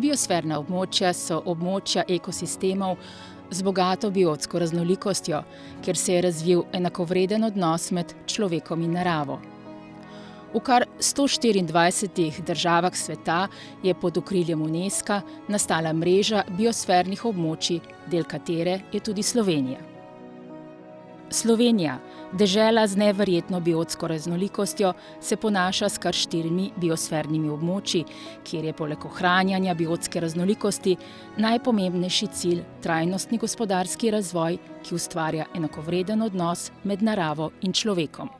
Biosferna območja so območja ekosistemov z bogato biotsko raznolikostjo, kjer se je razvil enakovreden odnos med človekom in naravo. V kar 124 državah sveta je pod okriljem UNESCO nastala mreža biosfernih območij, del katere je tudi Slovenija. Slovenija, dežela z neverjetno biotsko raznolikostjo, se ponaša s kar 4 biosfernimi območji, kjer je poleg ohranjanja biotske raznolikosti najpomembnejši cilj trajnostni gospodarski razvoj, ki ustvarja enakovreden odnos med naravo in človekom.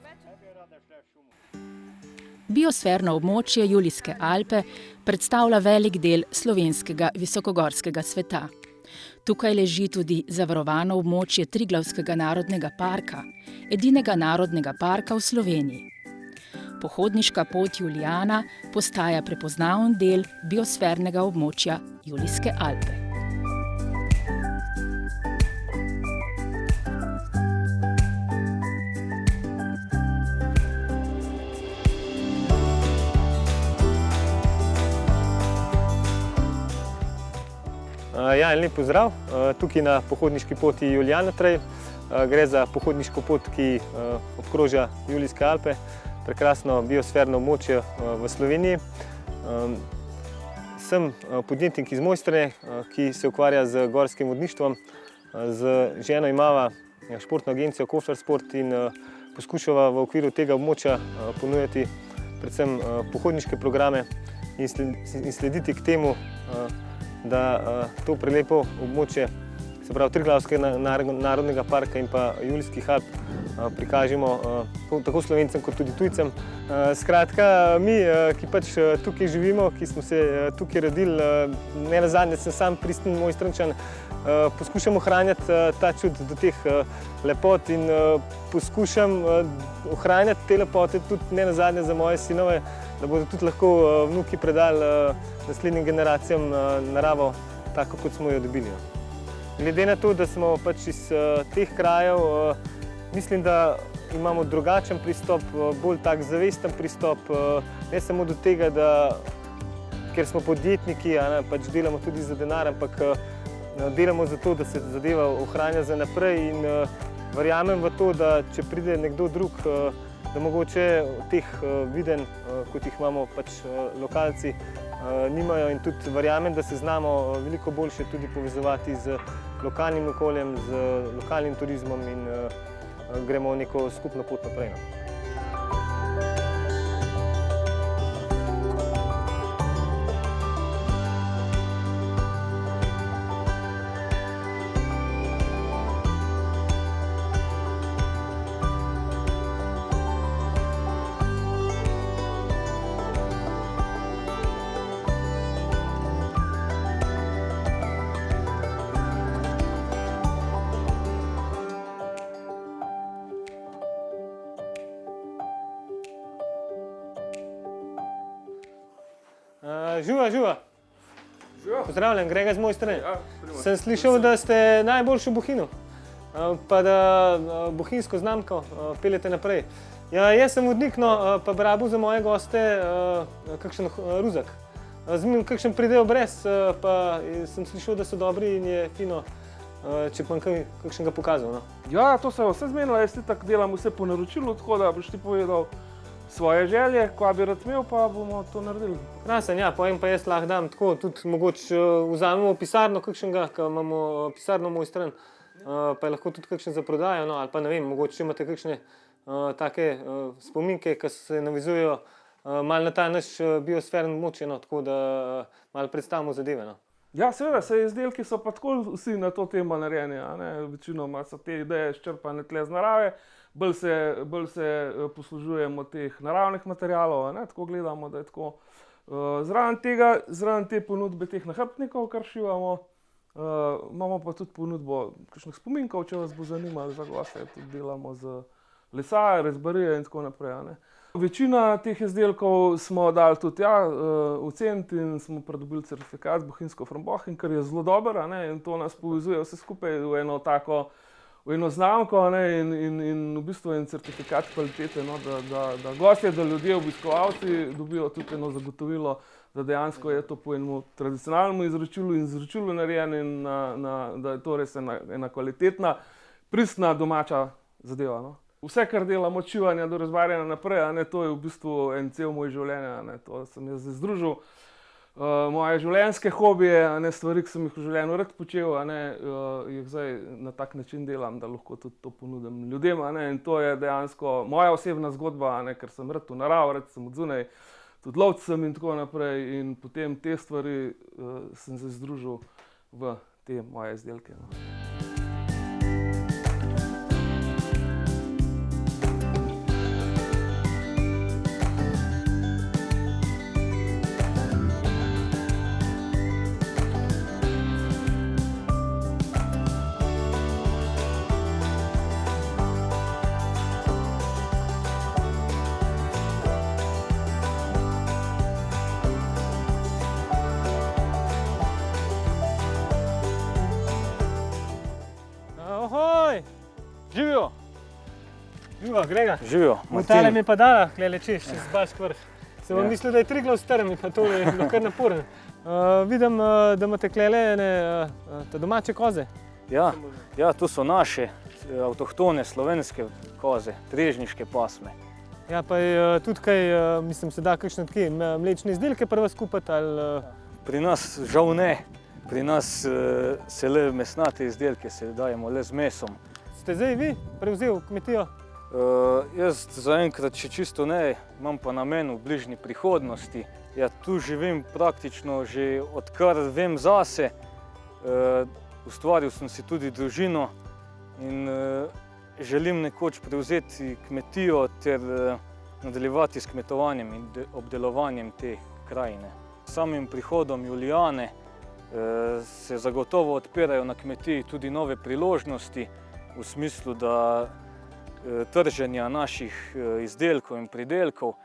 Biosferno območje Julijske Alpe predstavlja velik del slovenskega visokogorskega sveta. Tukaj leži tudi zavarovano območje Triglavskega narodnega parka, edinega narodnega parka v Sloveniji. Pohodniška pot Julijana postaja prepoznaven del biosfernega območja Julijske Alpe. En lep pozdrav. Tukaj na pohodniški poti Julijana Trail. Gre za pohodniško pot, ki obkroža Julijske Alpe, prekrasno biosferno območje v Sloveniji. Sem podjetnik iz Mojstrane, ki se ukvarja z gorskim vodništvom. Z ženo imava športno agencijo Košar Sport in poskušava v okviru tega območja ponujati predvsem pohodniške programe in slediti k temu, da to prelepo območje, se pravi Triglavskega narodnega parka in pa Julijskih Alp, prikažemo tako Slovencem kot tudi tujcem. Skratka, mi, ki pač tukaj živimo, ki smo se tukaj rodili, nenazadnje sem sam pristen Mojstrančan, poskušam ohranjati ta čut do teh lepot in poskušam ohranjati te lepote tudi nenazadnje za moje sinove, da bodo tudi lahko vnuki predali naslednjim generacijam naravo tako, kot smo jo dobili. Glede na to, da smo pač iz teh krajev, mislim, da imamo drugačen pristop, bolj tak zavesten pristop, ne samo do tega, da ker smo podjetniki, pač delamo tudi za denar, ampak delamo za to, da se zadeva ohranja za naprej in verjamem v to, da če pride nekdo drug, da mogoče teh videnj, kot jih imamo pač lokalci, nimajo in tudi verjamem, da se znamo veliko boljše tudi povezovati z lokalnim okoljem, z lokalnim turizmom in gremo neko skupno pot naprej. Živa, živa. Pozdravljen, Grega z Mojstrane. Sem slišal, da ste najboljši v Bohinju, pa da bohinjsko znamko peljete naprej. Ja, jaz sem vodnik, pa bi rabil za moje goste kakšen ruzak. Kakšen pridejo brez, pa sem slišal, da so dobri in je fino, če pa kakšnega pokazal. Ja, to se je vse zmenilo, jaz tako delam vse po naročilu, tako da boš ti povedal svoje želje, ko bi rad imel, pa bomo to naredili. Krasen, ja, pojem pa jaz lahko dam tako, tudi mogoče vzamemo pisarno kakšnega, ko imamo pisarno Mojstran, pa je lahko tudi kakšen za prodajo, ali pa ne vem, mogoče imate kakšne take spominke, ki se navezujejo malo na ta naš biosferen območje, tako da malo predstavimo zadeve. Ja, seveda, izdelki so pa tako vsi na to temo narejeni, večinoma so te ideje izčrpane tle z narave, bolj se poslužujemo teh naravnih materialov, tako gledamo, da je tako. Zraven te ponudbe teh nahrbtnikov, kar šivamo, imamo pa tudi ponudbo kakšnih spominkov, če vas bo zanimalo za goste, tudi delamo z lesa, rezbarije in tako naprej. Večina teh izdelkov smo dali tudi oceniti in smo pridobili certifikat z Bohinjsko Frambohinj, kar je zelo dobro, in to nas povezuje vse skupaj v eno tako v eno znamko in v bistvu en certifikat kvalitete, da gostje, da ljudje, obiskovalci dobijo tudi eno zagotovilo, da dejansko je to po enem tradicionalnem izročilu narejeno in da je to res ena kvalitetna, pristna domača zadeva. No. Vse, kar delam od šivanja do razbarjanja naprej, to je v bistvu en cel moj življenje. To sem jaz združil. Moje življenjske hobije, stvari, ki sem jih v življenju rad počel, jih zdaj na tak način delam, da lahko tudi to ponudim ljudem. In to je dejansko moja osebna zgodba, ker sem rad v naravi, rad sem od zunaj, tudi lovec sem in tako naprej. In potem te stvari sem se združil v te moje izdelke. Ohoj! Živijo! Živijo, Grega. Živijo, Tale mi je pa dala, glede čez Baški vrh. Sem vam mislil, da je Triglav strm in pa to je bilo kar naporen. Vidim, da imate klele te domače koze. Ja, to so naše avtohtone slovenske koze, drežniške pasme. Ja, pa je tudi kaj, mislim, se da kakšne take mlečne izdelke prva skupati ali... Pri nas žal ne. Pri nas se le mesnate izdelke se dajemo le z mesom. Ste zdaj vi prevzel kmetijo? Jaz zaenkrat še čisto ne, imam pa namen v bližnji prihodnosti. Ja, tu živim praktično že odkar vem zase. Ustvaril sem si tudi družino in želim nekoč prevzeti kmetijo ter nadaljevati s kmetovanjem in obdelovanjem te krajine. S samim prihodom Julijane se zagotovo odpirajo na kmetiji tudi nove priložnosti v smislu, da trženja naših izdelkov in pridelkov,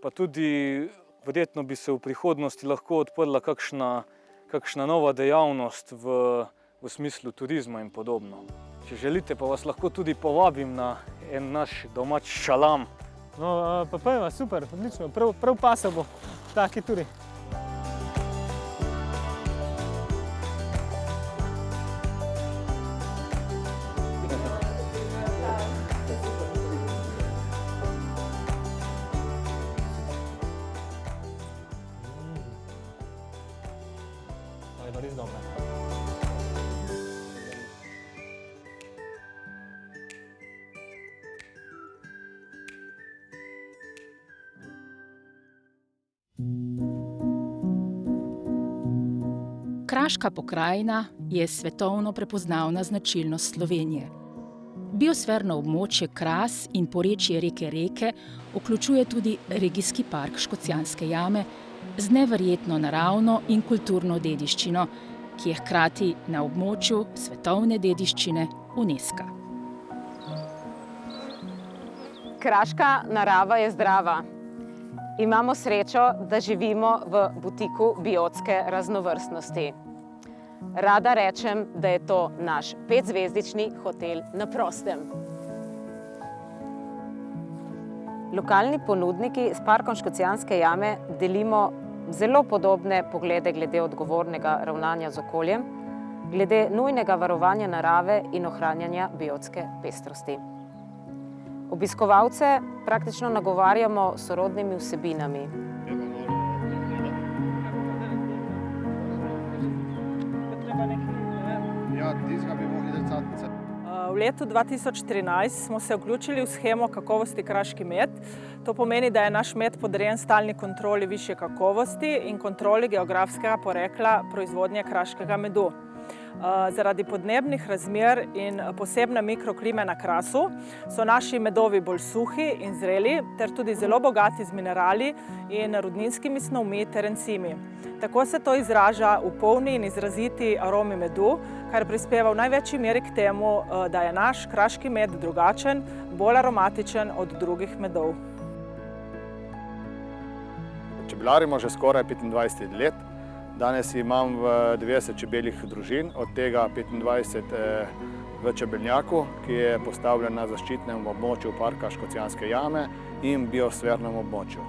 pa tudi verjetno bi se v prihodnosti lahko odprla kakšna nova dejavnost v smislu turizma in podobno. Če želite, pa vas lahko tudi povabim na en naš domač šalam. No, pa pojma, super, odlično, prav pasa bo v taki turi. Res dobro. Kraška pokrajina je svetovno prepoznavna značilnost Slovenije. Biosferno območje Kras in porečje reke Reke vključuje tudi regijski park Škocjanske jame z neverjetno naravno in kulturno dediščino, ki je hkrati na območju svetovne dediščine UNESCO. Kraška narava je zdrava. Imamo srečo, da živimo v butiku biotske raznovrstnosti. Rada rečem, da je to naš 5-zvezdični hotel na prostem. Lokalni ponudniki s parkom Škocjanske jame delimo zelo podobne poglede glede odgovornega ravnanja z okoljem, glede nujnega varovanja narave in ohranjanja biotske pestrosti. Obiskovalce praktično nagovarjamo s sorodnimi vsebinami. V letu 2013 smo se vključili v shemo kakovosti Kraški med. To pomeni, da je naš med podrejen stalni kontroli višje kakovosti in kontroli geografskega porekla proizvodnje kraškega medu. Zaradi podnebnih razmer in posebne mikroklime na Krasu so naši medovi bolj suhi in zreli ter tudi zelo bogati z minerali in rudninskimi snovmi ter encimi. Tako se to izraža v polni in izraziti aromi medu, kar prispeva v največji meri k temu, da je naš kraški med drugačen, bolj aromatičen od drugih medov. Čebelarimo že skoraj 25 let. Danes imam 90 čebeljih družin, od tega 25 v čebelnjaku, ki je postavljen na zaščitnem območju parka Škocjanske jame in biosfernem območju.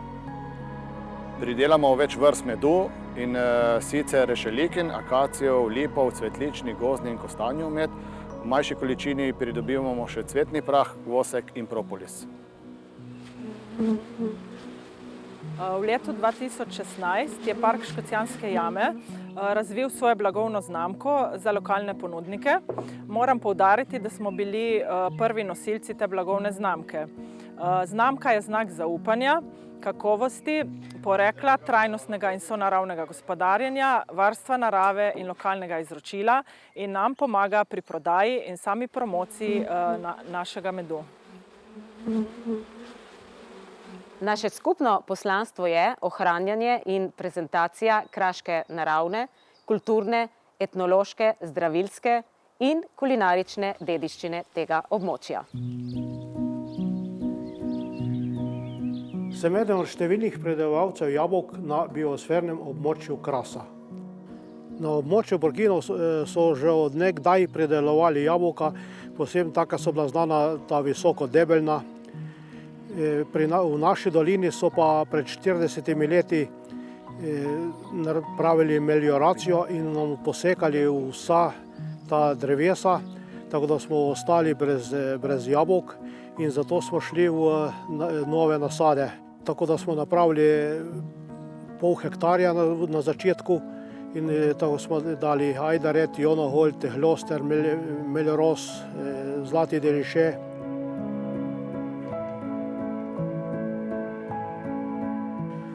Pridelamo več vrst medu in sicer rešelikin, akacijev, lipov, cvetlični, gozdni in kostanjev med. V manjši količini pridobivamo še cvetni prah, vosek in propolis. V letu 2016 je Park Škocjanske jame razvil svojo blagovno znamko za lokalne ponudnike. Moram poudariti, da smo bili prvi nosilci te blagovne znamke. Znamka je znak zaupanja, kakovosti, porekla, trajnostnega in sonaravnega gospodarjenja, varstva narave in lokalnega izročila in nam pomaga pri prodaji in sami promociji našega medu. Naše skupno poslanstvo je ohranjanje in prezentacija kraške naravne, kulturne, etnološke, zdravilske in kulinarične dediščine tega območja. Sem eden od številnih pridelovalcev jabolk na biosfernem območju Krasa. Na območju Borginov so že od nekdaj pridelovali jabolka, posebno taka so bila znana ta visoko debelna. V naši dolini so pa pred 40 leti napravili melioracijo in nam posekali vsa ta drevesa, tako da smo ostali brez jabolk in zato smo šli v nove nasade. Tako da smo napravili pol hektarja na začetku in tako smo dali ajdaret, jonoholt, hloster, melioros, zlati deliše.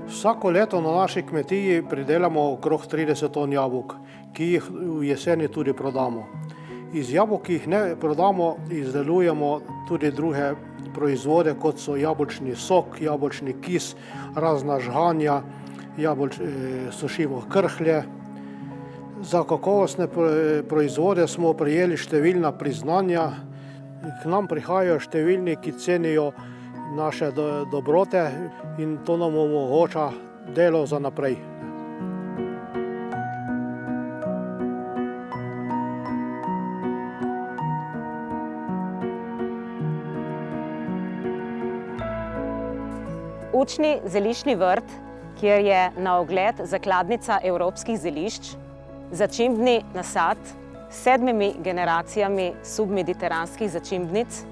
Vsako leto na naši kmetiji pridelamo okrog 30 ton jabolk, ki jih v jeseni tudi prodamo. Iz jabolk, ki jih ne prodamo, izdelujemo tudi druge proizvode, kot so jabolčni sok, jabolčni kis, razna žganja, sušimo krhlje. Za kakovostne proizvode smo prejeli številna priznanja. K nam prihajajo številni, ki cenijo naše dobrote in to nam omogoča delo za naprej. Učni zeliščni vrt, kjer je na ogled zakladnica evropskih zelišč, začimbni nasad s 7 generacijami submediteranskih začimbnic,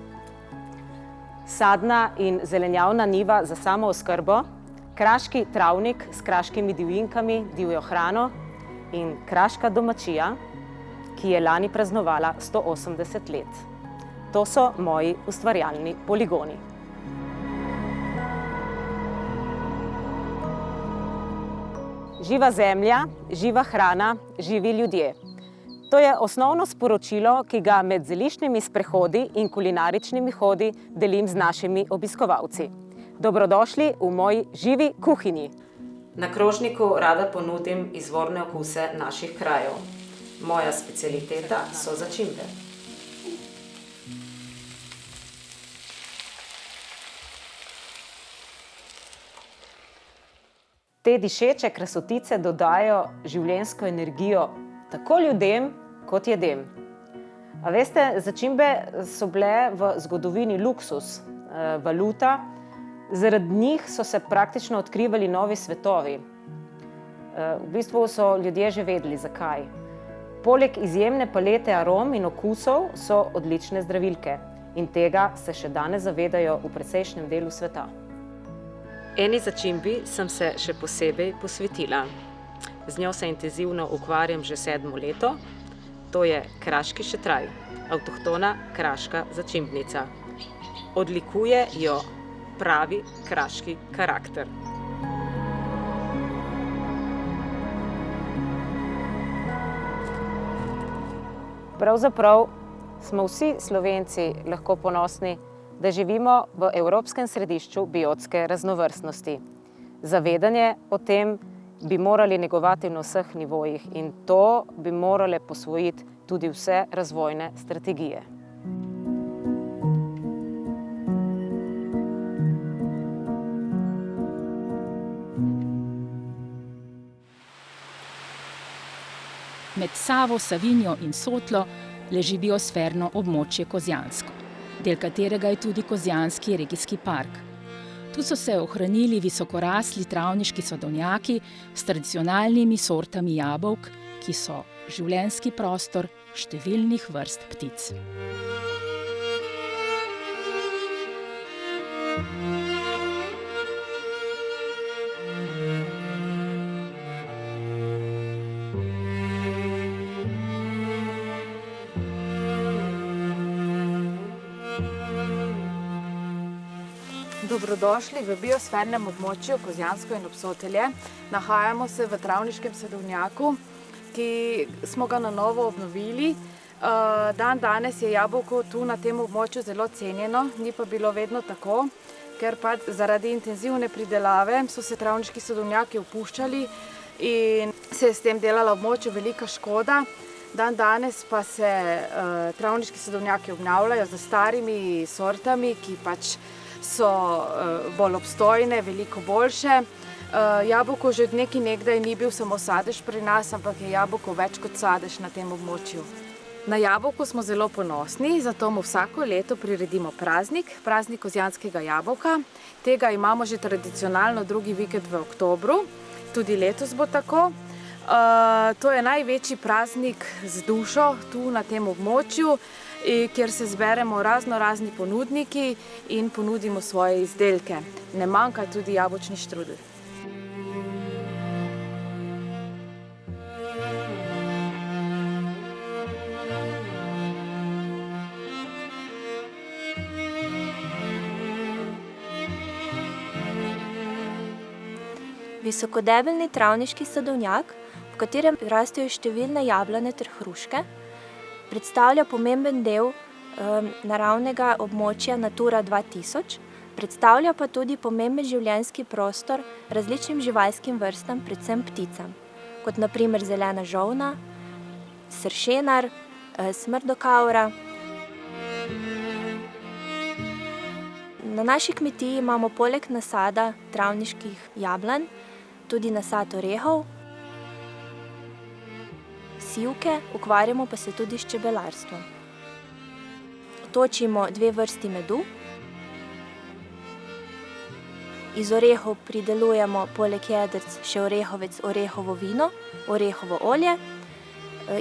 sadna in zelenjavna njiva za samooskrbo, kraški travnik s kraškimi divjinkami, divjo hrano in kraška domačija, ki je lani praznovala 180 let. To so moji ustvarjalni poligoni. Živa zemlja, živa hrana, živi ljudje. To je osnovno sporočilo, ki ga med zeliščnimi sprehodi in kulinaričnimi hodi delim z našimi obiskovalci. Dobrodošli v moji živi kuhinji. Na krožniku rada ponudim izvorne okuse naših krajev. Moja specialiteta so začimbe. Te dišeče krasotice dodajo življenjsko energijo tako ljudem kot jedem. A veste, začimbe so bile v zgodovini luksus, valuta, zaradi njih so se praktično odkrivali novi svetovi. V bistvu so ljudje že vedeli, zakaj. Poleg izjemne palete arom in okusov so odlične zdravilke in tega se še danes zavedajo v precejšnjem delu sveta. Eni začimbi sem se še posebej posvetila. Z njo se intenzivno ukvarjam že 7. leto. To je kraški šetraj, avtohtona kraška začimbnica. Odlikuje jo pravi kraški karakter. Pravzaprav smo vsi Slovenci lahko ponosni, da živimo v evropskem središču biotske raznovrstnosti. Zavedanje o tem bi morali negovati na vseh nivojih in to bi morale posvojiti tudi vse razvojne strategije. Med Savo, Savinjo in Sotlo leži biosferno območje Kozjansko, del katerega je tudi Kozjanski regijski park. Tu so se ohranili visokorasli travniški sadovnjaki s tradicionalnimi sortami jabolk, ki so življenjski prostor številnih vrst ptic. Dobrodošli v biosfernem območju Kozjansko in Obsotelje. Nahajamo se v travniškem sadovnjaku, ki smo ga na novo obnovili. Danes je jabolko tu na tem območju zelo cenjeno, ni pa bilo vedno tako, ker pa zaradi intenzivne pridelave so se travniški sadovnjaki opuščali in se je s tem delala območju velika škoda. Danes pa se travniški sadovnjaki obnavljajo z starimi sortami, ki pač so bolj obstojne, veliko boljše. Jabolko že od nekdaj ni bil samo sadež pri nas, ampak je jabolko več kot sadež na tem območju. Na jabolko smo zelo ponosni, zato mu vsako leto priredimo praznik kozjanskega jabolka. Tega imamo že tradicionalno drugi vikend v oktobru, tudi letos bo tako. To je največji praznik z dušo tu na tem območju, kjer se zberemo razni ponudniki in ponudimo svoje izdelke. Ne manjka tudi jabolčni štrudelj. Visokodebelni travniški sadovnjak, v katerem rastejo številne jablane ter hruške, predstavlja pomemben del naravnega območja Natura 2000, predstavlja pa tudi pomemben življenjski prostor različnim živalskim vrstam, predvsem pticam, kot na primer zelena žolna, sršenar, smrdokavra. Na naši kmetiji imamo poleg nasada travniških jablan tudi nasad orehov, sivke, ukvarjamo pa se tudi s čebelarstvom. Točimo 2 vrsti medu. Iz orehov pridelujemo poleg jedrc še orehovec, orehovo vino, orehovo olje,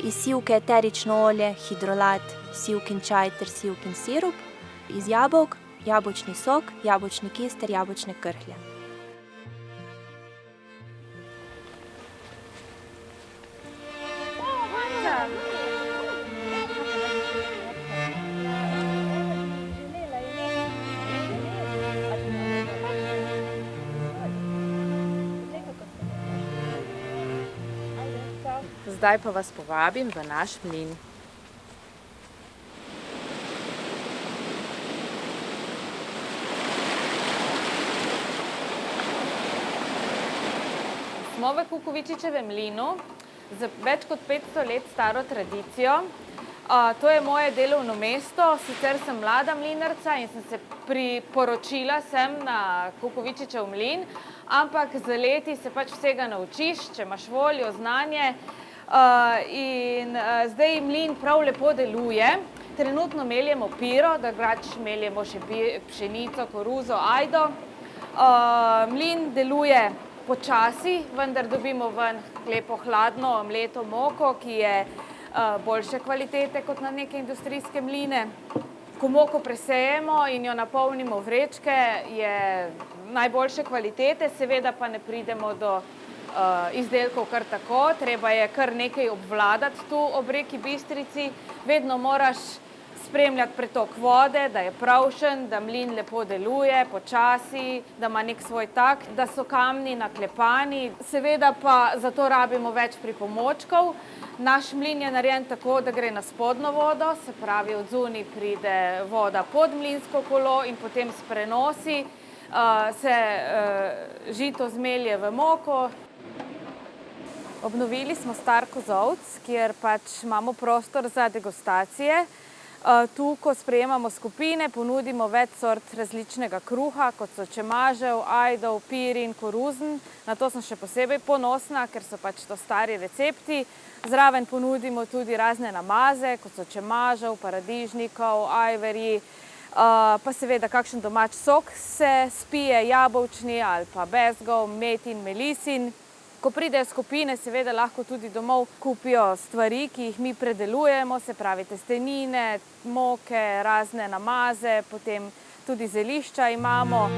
iz sivke eterično olje, hidrolat, sivkin čaj ter sivkin sirup, iz jabolk jabolčni sok, jabolčni kis ter jabolčne krhlje. Zdaj pa vas povabim v naš mlin. Smo v Kukovičičevem mlinu z več kot 500 let staro tradicijo. To je moje delovno mesto, sicer sem mlada mlinarca in sem se priporočila sem na Kukovičičev mlin, ampak z leti se pač vsega naučiš, če imaš voljo, znanje. In zdaj mlin prav lepo deluje. Trenutno meljemo piro, drugače meljemo še pšenico, koruzo, ajdo. Mlin deluje počasi, vendar dobimo ven lepo hladno mleto moko, ki je boljše kvalitete kot na neke industrijske mline. Ko moko presejemo in jo napolnimo v vrečke, je najboljše kvalitete, seveda pa ne pridemo do izdelkov kar tako. Treba je kar nekaj obvladati tu ob reki Bistrici. Vedno moraš spremljati pretok vode, da je pravšen, da mlin lepo deluje, počasi, da ima nek svoj tak, da so kamni naklepani. Seveda pa zato rabimo več pripomočkov. Naš mlin je narejen tako, da gre na spodnjo vodo, se pravi od zunaj pride voda pod mlinsko kolo in potem s prenosi se žito zmelje v moko. Obnovili smo star kozolec, kjer pač imamo prostor za degustacije. Tu, ko sprejemamo skupine, ponudimo več sort različnega kruha, kot so čemažev, ajdov, pirin, koruzen. Na to sem še posebej ponosna, ker so pač to stari recepti. Zraven ponudimo tudi razne namaze, kot so čemažev, paradižnikov, ajverji. pa seveda kakšen domač sok se spije, jabolčni ali pa bezgov, metin, melisin. Ko pridejo skupine, seveda lahko tudi domov kupijo stvari, ki jih mi predelujemo, se pravi testenine, moke, razne namaze, potem tudi zelišča imamo.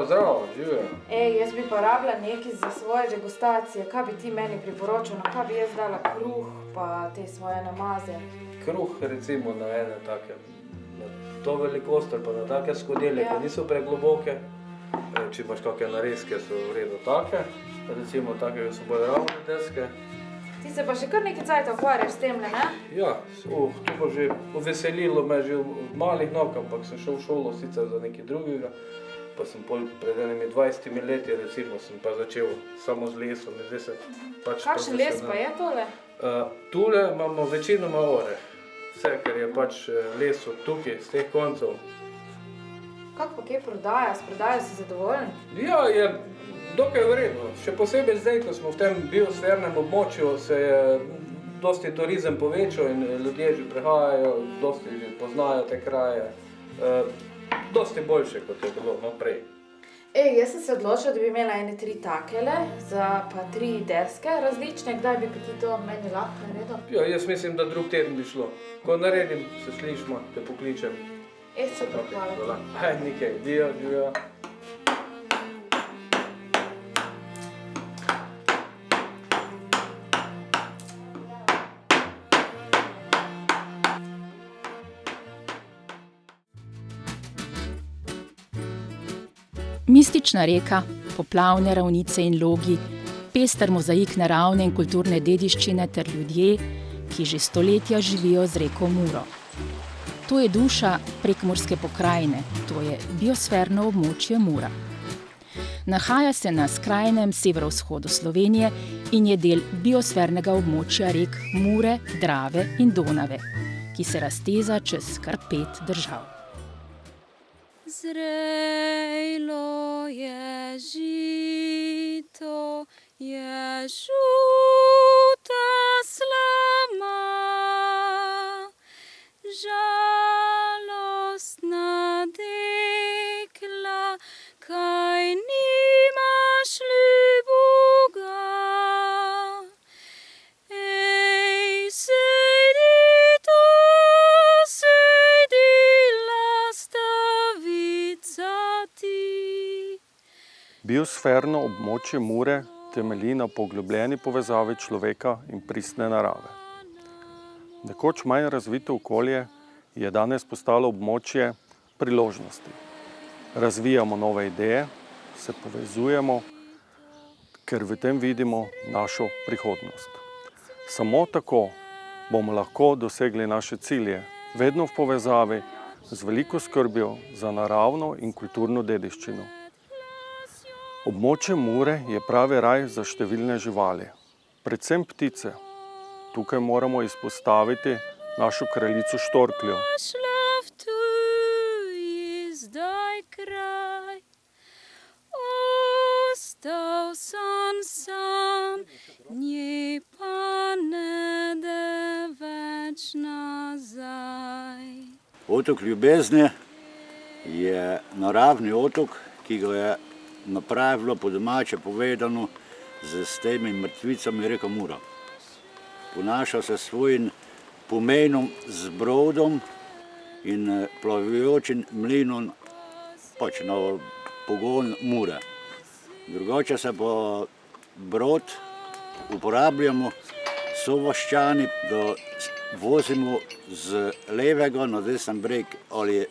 Zdravo, živjo. Jaz bi pa rabila nekaj za svoje degustacije. Kaj bi ti meni priporočil? Na kaj bi jaz dala kruh pa te svoje namaze? Kruh recimo na ene take, na to velikost ali pa na take skodele, ki niso pregloboke. Če imaš kakšne narezke, so v redu take. Recimo take, ki so bolj ravne deske. Ti se pa še kar nekaj cajta ukvarjaš s temle, ne? Ja, to pa že uveselilo me že od malih nog, ampak sem šel v šolo sicer za nekaj drugega. Pa sem pred enimi 20 leti recimo sem pa začel samo z lesom. Kakšen les pa je tole? Tule imamo večinoma oreh. Vse, ker je pač les od tukaj, z teh koncev. Kako pa kaj prodaja? S prodajo si zadovoljen? Ja, je dokaj vredno. Še posebej zdaj, ko smo v tem biosfernem območju, se je dosti turizem povečal in ljudje že prihajajo, dosti že poznajo te kraje. Dosti boljše, kot je bilo naprej. Jaz sem se odločila, da bi imela ene 3 takele, za pa 3 deske različne. Kdaj bi pa ti to meni lahko naredil? Ja, jaz mislim, da drug teden bi šlo. Ko naredim, se slišimo, te pokličem. Super, hvala ti. Ajde, nikaj, živijo. Mistična reka, poplavne ravnice in logi, pester mozaik naravne in kulturne dediščine ter ljudje, ki že stoletja živijo z reko Muro. To je duša Prekmurske pokrajine, to je biosferno območje Mura. Nahaja se na skrajnem severovzhodu Slovenije in je del biosfernega območja rek Mure, Drave in Donave, ki se razteza čez kar 5 držav. Zrejlo je žito, je žuta slama, žalostna dekla, kaj nimaš ljuboga. Biosferno območje Mure temelji na poglobljeni povezavi človeka in pristne narave. Nekoč manj razvito okolje je danes postalo območje priložnosti. Razvijamo nove ideje, se povezujemo, ker v tem vidimo našo prihodnost. Samo tako bomo lahko dosegli naše cilje, vedno v povezavi z veliko skrbjo za naravno in kulturno dediščino. Območje Mure je pravi raj za številne živali, predvsem ptice. Tukaj moramo izpostaviti našo kraljico štorkljo. Ostal sem sam, nje pa ne de več nazaj. Otok Ljubezni je naravni otok, ki ga je napravilo po domače povedano s temi mrtvicami reka Mura. Ponaša se svojim pomenom z brodom in plavujočim mlinom pač na pogon Mure. Drugače se pa brod uporabljamo sovaščani, da vozimo z levega na desen breg ali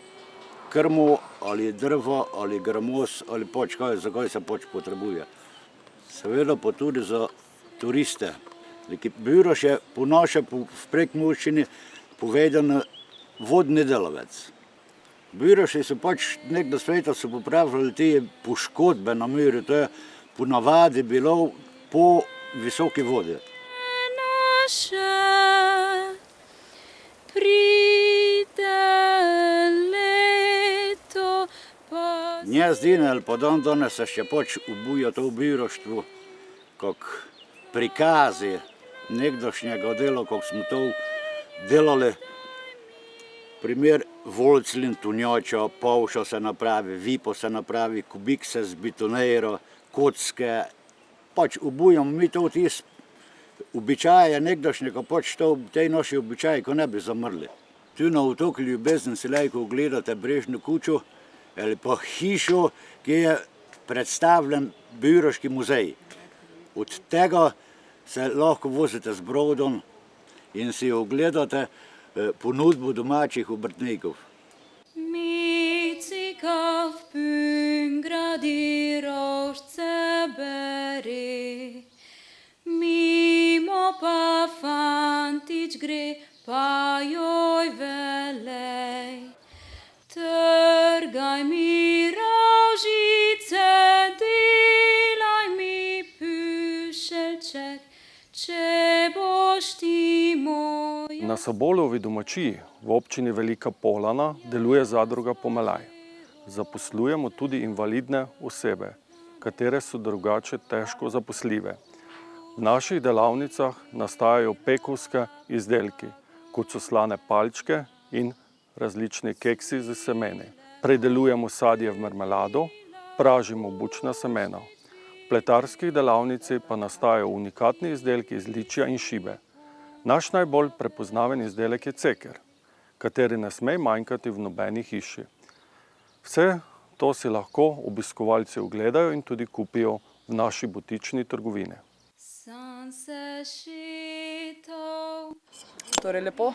krmo, ali drva, ali gramos, ali pač kaj, za kaj se pač potrebuje. Seveda pa tudi za turiste. Biroš je po naše v prekmurščini povedan vodni delavec. Biroši so pač nekdo sveta so popravljali te poškodbe na Muri, to je po navadi bilo po visoki vodi. Naše jaz din ali pa dan danes se še pač obuja to v biroštvu, kak prikazi nekdašnjega dela, kako smo to delali. Primer volclin, tunjača, pavša se napravi, vipo se napravi, kubik se zbitonira, kocke. Pač obujamo mi to tist običaje nekdašnjega, pač to tej naši običaji, ko ne bi zamrli. Tu na otoku Ljubezen si lahko ogledate Brežno kučo ali pa hišo, ki je predstavljen biroški muzej. Od tega se lahko vozite z brodom in si ogledate ponudbo domačih obrtnikov. Micika v pün gradi rožce bere, mimo pa fantič gre, pa joj velej. Trgaj mi rožice, delaj mi pušelček, če boš ti moj. Na Sobolovi domačiji v občini Velika Polana deluje zadruga Pomelaj. Zaposlujemo tudi invalidne osebe, katere so drugače težko zaposljive. V naših delavnicah nastajajo pekovske izdelki, kot so slane palčke in različni keksi z semeni. Predelujemo sadje v marmelado, pražimo bučna semena. V pletarskih delavnici pa nastajajo unikatni izdelki iz ličja in šibe. Naš najbolj prepoznaven izdelek je ceker, kateri ne sme manjkati v nobeni hiši. Vse to si lahko obiskovalci ogledajo in tudi kupijo v naši butični trgovini. Torej lepo,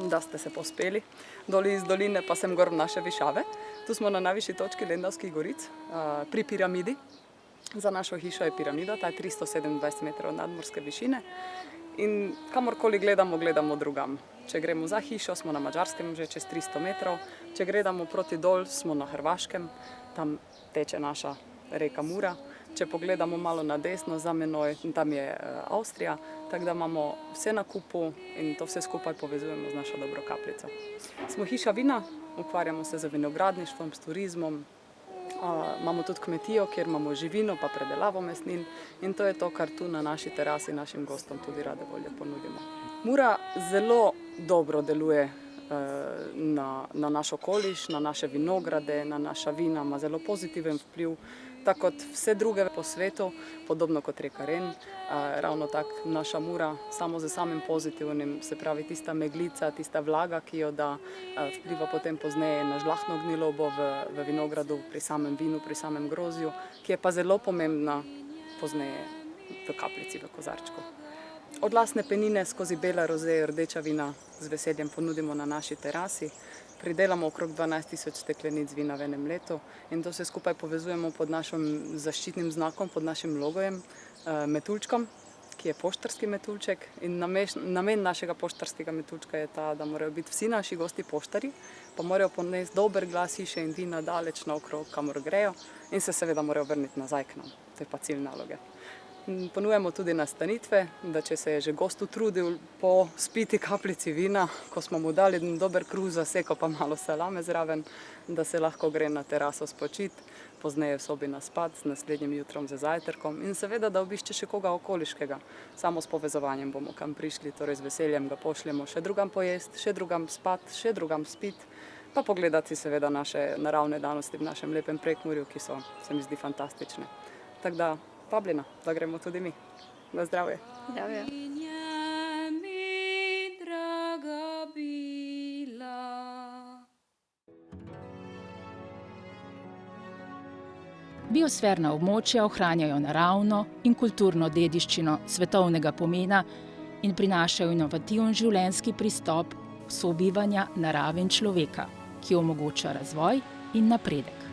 da ste se pospeli. Doli iz doline pa sem gor v naše Višave. Tu smo na najvišji točki Lendavskih goric, pri piramidi. Za našo hišo je piramida, ta je 327 metrov nadmorske višine. In kamorkoli gledamo, gledamo drugam. Če gremo za hišo, smo na Madžarskem že čez 300 metrov. Če gledamo proti dol, smo na Hrvaškem, tam teče naša reka Mura. Če pogledamo malo na desno, za menoj, tam je Avstrija, tako da imamo vse na kupu in to vse skupaj povezujemo z našo Dobro Kapljico. Smo hiša vina, ukvarjamo se z vinogradništvom, s turizmom. Imamo tudi kmetijo, kjer imamo živino pa predelavo mesnin in to je to, kar tu na naši terasi našim gostom tudi rade volje ponudimo. Mura zelo dobro deluje na naš okoliš, na naše vinograde, na naša vina, ima zelo pozitiven vpliv, tako kot vse druge po svetu, podobno kot reka Ren. Ravno tako naša Mura, samo z samim pozitivnim, se pravi tista meglica, tista vlaga, ki jo da, vpliva potem pozneje na žlahtno gnilobo v vinogradu, pri samem vinu, pri samem grozju, ki je pa zelo pomembna pozneje v kapljici, v kozarčku. Odlasne penine skozi bela roze, rdeča vina z veseljem ponudimo na naši terasi. Pridelamo okrog 12 000 steklenic vina v enem letu in to se skupaj povezujemo pod našim zaščitnim znakom, pod našim logojem, metuljčkom, ki je poštarski metuljček. In namen našega poštarskega metuljčka je ta, da morajo biti vsi naši gosti poštari, pa morajo ponesti dober glas hiše in vina daleč naokrog, kamor grejo in se seveda morajo vrniti nazaj k nam. To je pa cilj naloge. Ponujemo tudi nastanitve, da če se je že gost utrudil po spiti kapljici vina, ko smo mu dali dober kruh za seko pa malo salame zraven, da se lahko gre na teraso spočiti, pozneje v sobi na spat, z naslednjim jutrom za zajtrkom in seveda, da obišče še koga okoliškega. Samo s povezovanjem bomo kam prišli, torej z veseljem ga pošljemo še drugam pojest, še drugam spat, še drugam spit, pa pogledati seveda naše naravne danosti v našem lepem Prekmurju, ki so, se mi zdi, fantastične. Tako da, vabljena, da gremo tudi mi. Na zdravje. Zdravje. Biosferna območja ohranjajo naravno in kulturno dediščino svetovnega pomena in prinašajo inovativen življenjski pristop sobivanja narave in človeka, ki omogoča razvoj in napredek.